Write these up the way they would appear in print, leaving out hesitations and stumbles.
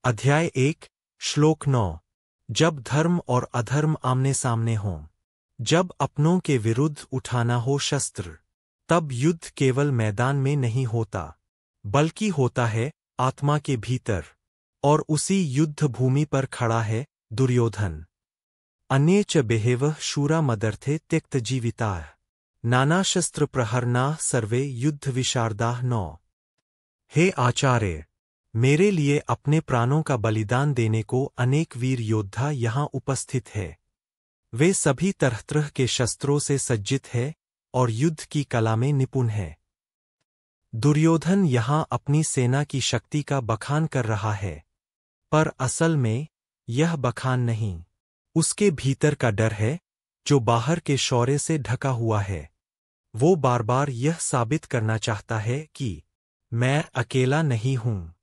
अध्याय 1 श्लोक 9। जब धर्म और अधर्म आमने सामने हों, जब अपनों के विरुद्ध उठाना हो शस्त्र, तब युद्ध केवल मैदान में नहीं होता, बल्कि होता है आत्मा के भीतर। और उसी युद्ध भूमि पर खड़ा है दुर्योधन। अन्ये च बहवः शूरा मदर्थे त्यक्त जीविताः, नाना शस्त्र प्रहरणाः सर्वे युद्ध विशारदाः नौ। हे आचार्य, मेरे लिए अपने प्राणों का बलिदान देने को अनेक वीर योद्धा यहाँ उपस्थित है। वे सभी तरह तरह के शस्त्रों से सज्जित है और युद्ध की कला में निपुण है। दुर्योधन यहाँ अपनी सेना की शक्ति का बखान कर रहा है, पर असल में यह बखान नहीं, उसके भीतर का डर है जो बाहर के शौर्य से ढका हुआ है। वो बार बार यह साबित करना चाहता है कि मैं अकेला नहीं हूं,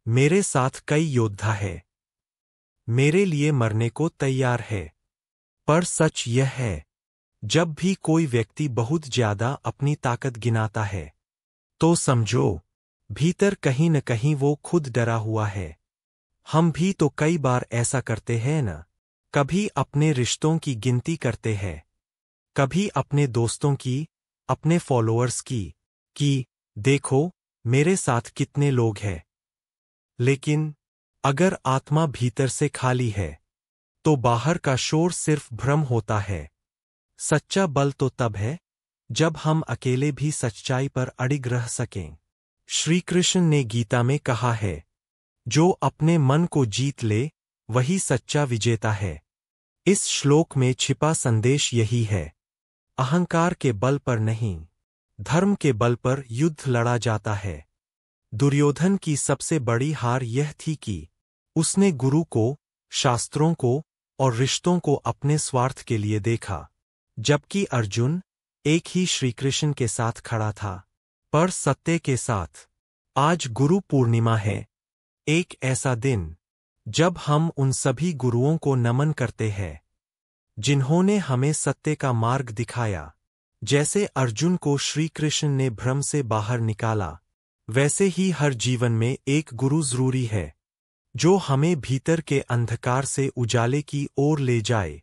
मेरे साथ कई योद्धा है, मेरे लिए मरने को तैयार है। पर सच यह है, जब भी कोई व्यक्ति बहुत ज्यादा अपनी ताकत गिनाता है, तो समझो भीतर कहीं न कहीं वो खुद डरा हुआ है। हम भी तो कई बार ऐसा करते हैं न। कभी अपने रिश्तों की गिनती करते हैं, कभी अपने दोस्तों की, अपने फॉलोअर्स की, कि देखो मेरे साथ कितने लोग हैं। लेकिन अगर आत्मा भीतर से खाली है, तो बाहर का शोर सिर्फ भ्रम होता है। सच्चा बल तो तब है जब हम अकेले भी सच्चाई पर अडिग रह सकें। श्री कृष्ण ने गीता में कहा है, जो अपने मन को जीत ले वही सच्चा विजेता है। इस श्लोक में छिपा संदेश यही है, अहंकार के बल पर नहीं, धर्म के बल पर युद्ध लड़ा जाता है। दुर्योधन की सबसे बड़ी हार यह थी कि उसने गुरु को, शास्त्रों को और रिश्तों को अपने स्वार्थ के लिए देखा, जबकि अर्जुन एक ही श्रीकृष्ण के साथ खड़ा था, पर सत्य के साथ। आज गुरु पूर्णिमा है, एक ऐसा दिन जब हम उन सभी गुरुओं को नमन करते हैं जिन्होंने हमें सत्य का मार्ग दिखाया। जैसे अर्जुन को श्रीकृष्ण ने भ्रम से बाहर निकाला, वैसे ही हर जीवन में एक गुरु जरूरी है, जो हमें भीतर के अंधकार से उजाले की ओर ले जाए।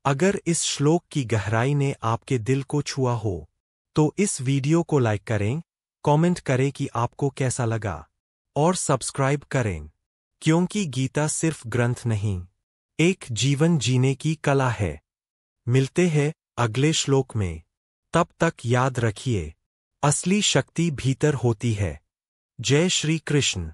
अगर इस श्लोक की गहराई ने आपके दिल को छुआ हो, तो इस वीडियो को लाइक करें, कमेंट करें कि आपको कैसा लगा, और सब्सक्राइब करें, क्योंकि गीता सिर्फ ग्रंथ नहीं, एक जीवन जीने की कला है। मिलते हैं अगले श्लोक में। तब तक याद रखिए, असली शक्ति भीतर होती है। जय श्री कृष्ण।